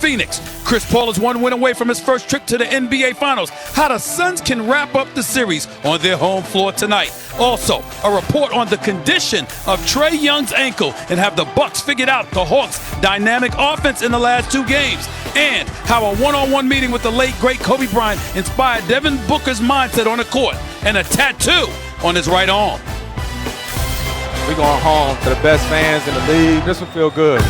Phoenix. Chris Paul is one win away from his first trip to the NBA Finals. How the Suns can wrap up the series on their home floor tonight. Also, a report on the condition of Trae Young's ankle and have the Bucks figured out the Hawks' dynamic offense in the last two games. And how a one-on-one meeting with the late, great Kobe Bryant inspired Devin Booker's mindset on the court and a tattoo on his right arm. We're going home to the best fans in the league. This will feel good.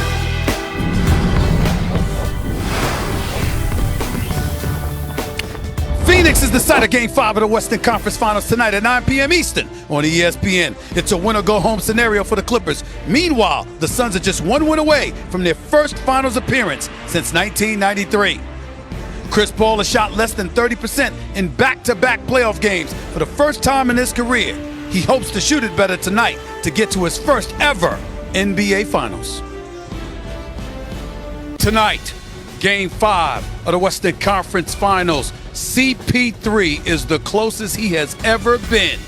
Phoenix is the site of Game 5 of the Western Conference Finals tonight at 9 p.m. Eastern on ESPN. It's a win-or-go-home scenario for the Clippers. Meanwhile, the Suns are just one win away from their first Finals appearance since 1993. Chris Paul has shot less than 30% in back-to-back playoff games for the first time in his career. He hopes to shoot it better tonight to get to his first ever NBA Finals. Tonight, Game 5 of the Western Conference Finals. CP3 is the closest he has ever been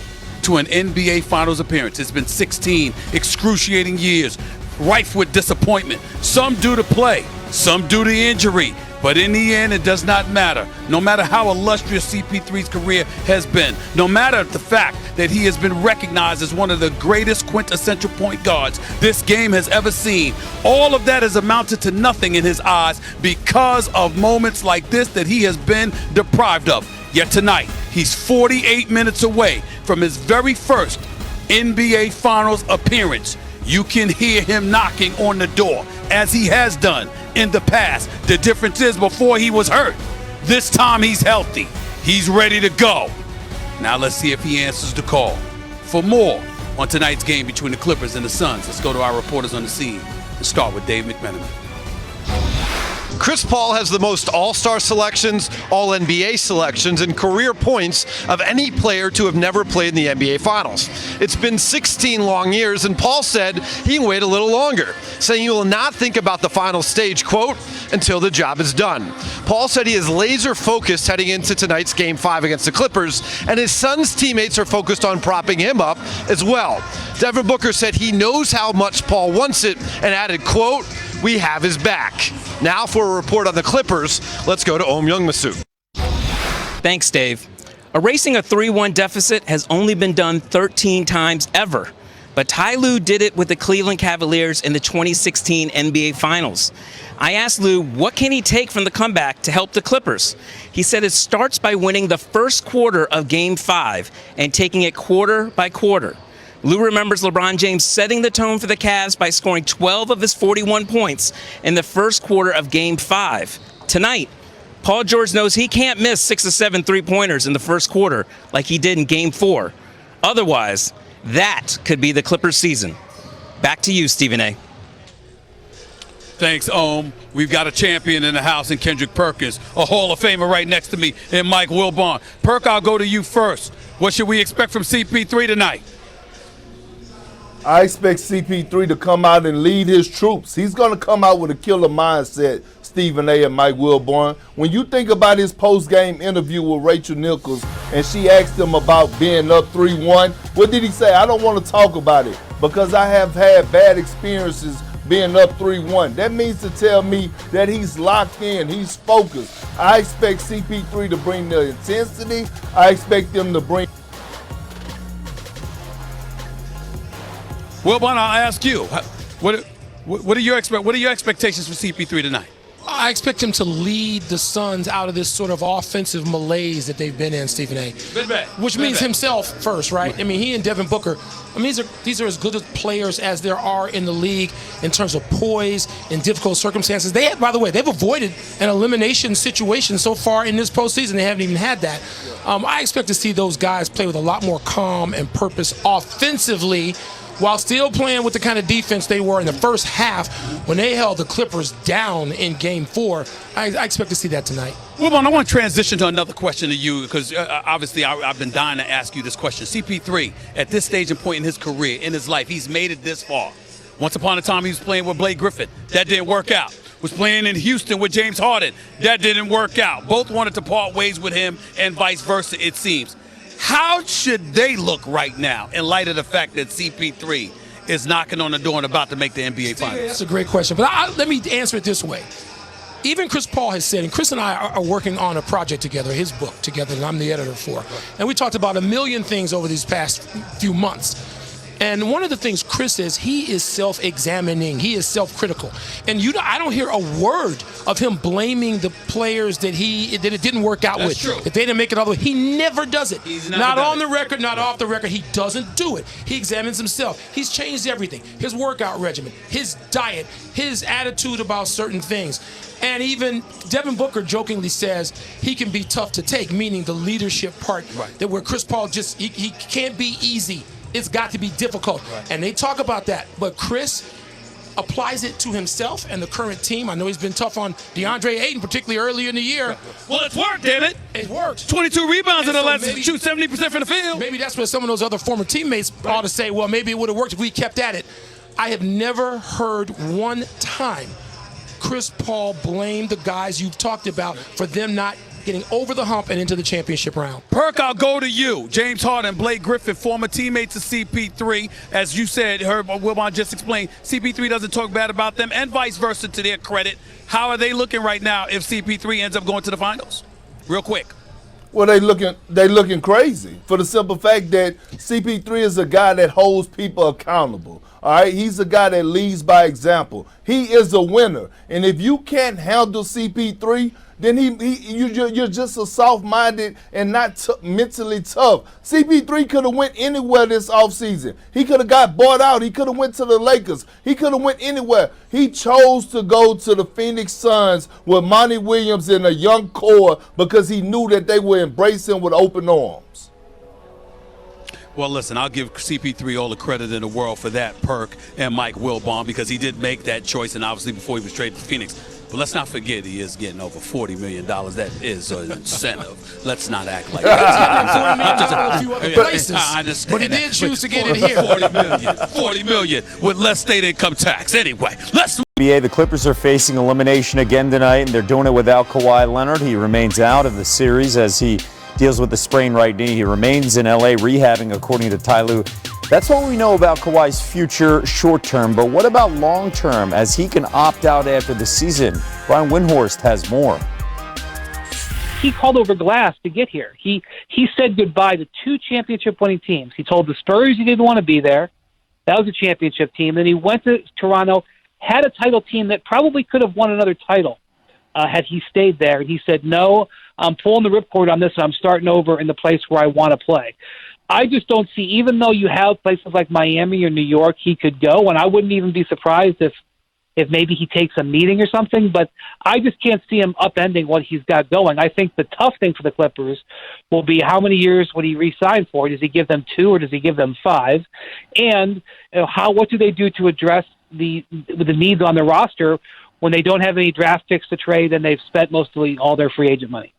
to an NBA Finals appearance. It's been 16 excruciating years, rife with disappointment, some due to play, some due to injury. But in the end, it does not matter. No matter how illustrious CP3's career has been, no matter the fact that he has been recognized as one of the greatest quintessential point guards this game has ever seen, all of that has amounted to nothing in his eyes because of moments like this that he has been deprived of. Yet tonight, he's 48 minutes away from his very first NBA Finals appearance. You can hear him knocking on the door, as he has done in the past. The difference is before he was hurt. This time he's healthy. He's ready to go. Now let's see if he answers the call. For more on tonight's game between the Clippers and the Suns, let's go to our reporters on the scene and start with Dave McMenamin. Chris Paul has the most All-Star selections, All-NBA selections, and career points of any player to have never played in the NBA Finals. It's been 16 long years, and Paul said he can wait a little longer, saying he will not think about the final stage, quote, until the job is done. Paul said he is laser focused heading into tonight's Game 5 against the Clippers, and his Suns teammates are focused on propping him up as well. Devin Booker said he knows how much Paul wants it and added, quote, "We have his back." Now for a report on the Clippers, let's go to Om Youngmisoo. Thanks, Dave. Erasing a 3-1 deficit has only been done 13 times ever. But Ty Lue did it with the Cleveland Cavaliers in the 2016 NBA Finals. I asked Lue what can he take from the comeback to help the Clippers. He said it starts by winning the first quarter of Game 5 and taking it quarter by quarter. Lue remembers LeBron James setting the tone for the Cavs by scoring 12 of his 41 points in the first quarter of Game 5. Tonight, Paul George knows he can't miss 6 of 7 three-pointers in the first quarter like he did in Game 4. Otherwise, that could be the Clippers' season. Back to you, Stephen A. Thanks, Ohm. We've got a champion in the house in Kendrick Perkins, a Hall of Famer right next to me, and Mike Wilbon. Perk, I'll go to you first. What should we expect from CP3 tonight? I expect CP3 to come out and lead his troops. He's going to come out with a killer mindset, Stephen A. and Mike Wilborn. When you think about his post-game interview with Rachel Nichols, and she asked him about being up 3-1, what did he say? I don't want to talk about it because I have had bad experiences being up 3-1. That means to tell me that he's locked in, he's focused. I expect CP3 to bring the intensity. I expect them to bring... Wilbon, I'll ask you. What are your expectations for CP3 tonight? I expect him to lead the Suns out of this sort of offensive malaise that they've been in, Stephen A. Which means himself first, right? I mean, he and Devin Booker, I mean, these are as good as players as there are in the league in terms of poise in difficult circumstances. By the way, they've avoided an elimination situation so far in this postseason. They haven't even had that. I expect to see those guys play with a lot more calm and purpose offensively, while still playing with the kind of defense they were in the first half when they held the Clippers down in Game 4. I expect to see that tonight. Wilbon, I want to transition to another question to you because obviously I've been dying to ask you this question. CP3, at this stage and point in his career, in his life, he's made it this far. Once upon a time, he was playing with Blake Griffin. That didn't work out. Was playing in Houston with James Harden. That didn't work out. Both wanted to part ways with him and vice versa, it seems. How should they look right now in light of the fact that CP3 is knocking on the door and about to make the NBA Finals? That's a great question, but let me answer it this way. even Chris Paul has said, and Chris and I are working on a project together, his book together, that I'm the editor for. And we talked about a million things over these past few months. And one of the things Chris says, he is self-examining. He is self-critical. And I don't hear a word of him blaming the players that it didn't work out with. True. That they didn't make it all the way. He never does it. He's not on the record, not off the record. He doesn't do it. He examines himself. He's changed everything. His workout regimen, his diet, his attitude about certain things. And even Devin Booker jokingly says he can be tough to take, meaning the leadership part, that where Chris Paul he can't be easy. It's got to be difficult. Right. And they talk about that. But Chris applies it to himself and the current team. I know he's been tough on DeAndre Ayton, particularly earlier in the year. Well, it's worked, damn it. It worked. 22 rebounds in the last maybe, shoot 70% from the field. Maybe that's where some of those other former teammates ought to say, well, maybe it would have worked if we kept at it. I have never heard one time Chris Paul blame the guys you've talked about for them not getting over the hump and into the championship round. Perk, I'll go to you. James Harden, Blake Griffin, former teammates of CP3. As you said, Wilbon just explained, CP3 doesn't talk bad about them, and vice versa to their credit. How are they looking right now if CP3 ends up going to the finals? Real quick. Well, they looking crazy for the simple fact that CP3 is a guy that holds people accountable. All right, he's a guy that leads by example. He is a winner, and if you can't handle CP3, then you're just a soft-minded and not mentally tough. CP3 could have went anywhere this offseason. He could have got bought out. He could have went to the Lakers. He could have went anywhere. He chose to go to the Phoenix Suns with Monty Williams and a young core because he knew that they would embrace him with open arms. Well, listen, I'll give CP3 all the credit in the world for that, Perk and Mike Wilbon, because he did make that choice, and obviously before he was traded to Phoenix. But let's not forget he is getting over $40 million. That is an incentive. Let's not act like that. A few other places, I understand but he did choose to get it here. $40 million with less state income tax. Anyway, let's. The Clippers are facing elimination again tonight, and they're doing it without Kawhi Leonard. He remains out of the series as he deals with the sprained right knee. He remains in L.A. rehabbing, according to Ty Lue. That's what we know about Kawhi's future short term, but what about long term as he can opt out after the season? Brian Windhorst has more. He called over glass to get here. He said goodbye to 2 championship-winning teams. He told the Spurs he didn't want to be there. That was a championship team. Then he went to Toronto, had a title team that probably could have won another title had he stayed there. And he said, no, I'm pulling the ripcord on this, and I'm starting over in the place where I want to play. I just don't see, even though you have places like Miami or New York he could go, and I wouldn't even be surprised if maybe he takes a meeting or something, but I just can't see him upending what he's got going. I think the tough thing for the Clippers will be how many years would he re-sign for? Does he give them 2 or does he give them 5? And what do they do to address the needs on the roster when they don't have any draft picks to trade and they've spent mostly all their free agent money?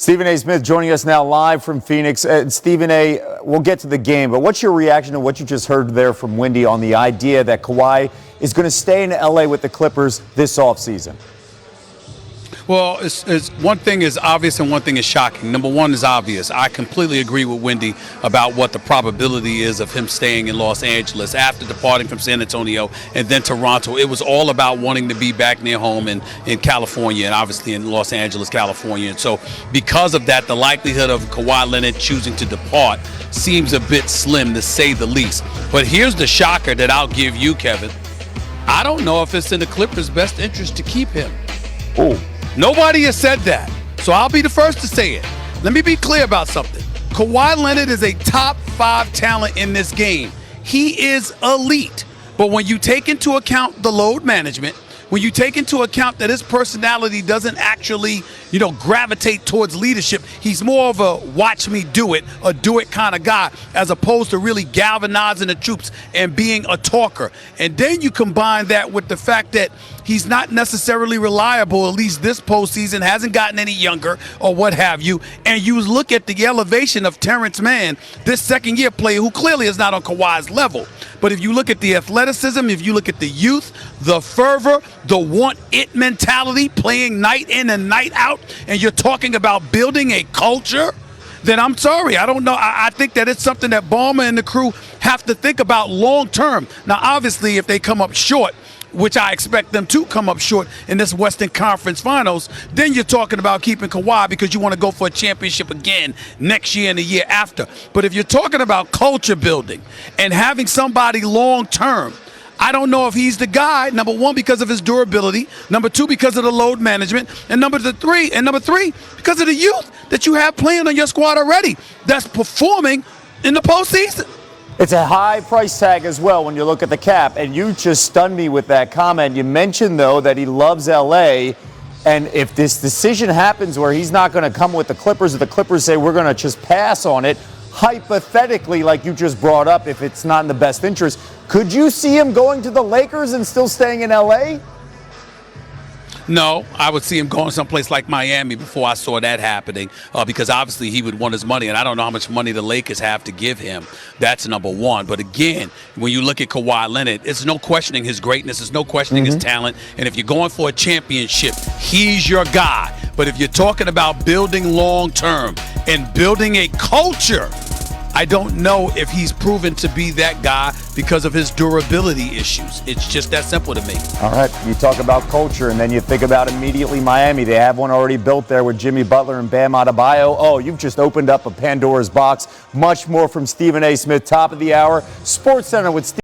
Stephen A.Smith joining us now live from Phoenix. Stephen A., we'll get to the game, but what's your reaction to what you just heard there from Wendy on the idea that Kawhi is going to stay in L.A. with the Clippers this offseason? Well, it's one thing is obvious and one thing is shocking. Number one is obvious. I completely agree with Wendy about what the probability is of him staying in Los Angeles after departing from San Antonio and then Toronto. It was all about wanting to be back near home in California and obviously in Los Angeles, California. And so because of that, the likelihood of Kawhi Leonard choosing to depart seems a bit slim, to say the least. But here's the shocker that I'll give you, Kevin. I don't know if it's in the Clippers' best interest to keep him. Oh. Nobody has said that, so I'll be the first to say it. Let me be clear about something. Kawhi Leonard is a top 5 talent in this game. He is elite. But when you take into account the load management, when you take into account that his personality doesn't actually, gravitate towards leadership, he's more of a watch me do it, a do it kind of guy, as opposed to really galvanizing the troops and being a talker. And then you combine that with the fact that he's not necessarily reliable, at least this postseason, hasn't gotten any younger or what have you. And you look at the elevation of Terrence Mann, this second-year player who clearly is not on Kawhi's level. But if you look at the athleticism, if you look at the youth, the fervor, the want-it mentality, playing night in and night out, and you're talking about building a culture, then I'm sorry. I don't know. I think that it's something that Ballmer and the crew have to think about long-term. Now, obviously, if they come up short, which I expect them to come up short in this Western Conference Finals, then you're talking about keeping Kawhi because you want to go for a championship again next year and the year after. But if you're talking about culture building and having somebody long term, I don't know if he's the guy, number one, because of his durability, number two, because of the load management, and number three, because of the youth that you have playing on your squad already that's performing in the postseason. It's a high price tag as well when you look at the cap, and you just stunned me with that comment. You mentioned, though, that he loves L.A., and if this decision happens where he's not going to come with the Clippers, or the Clippers say we're going to just pass on it, hypothetically, like you just brought up, if it's not in the best interest, could you see him going to the Lakers and still staying in L.A.? No, I would see him going someplace like Miami before I saw that happening, because obviously he would want his money, and I don't know how much money the Lakers have to give him. That's number one. But again, when you look at Kawhi Leonard, it's no questioning his greatness. It's no questioning his talent. And if you're going for a championship, he's your guy. But if you're talking about building long term and building a culture, I don't know if he's proven to be that guy because of his durability issues. It's just that simple to me. All right, you talk about culture, and then you think about immediately Miami. They have one already built there with Jimmy Butler and Bam Adebayo. Oh, you've just opened up a Pandora's box. Much more from Stephen A. Smith, top of the hour. SportsCenter with Steve.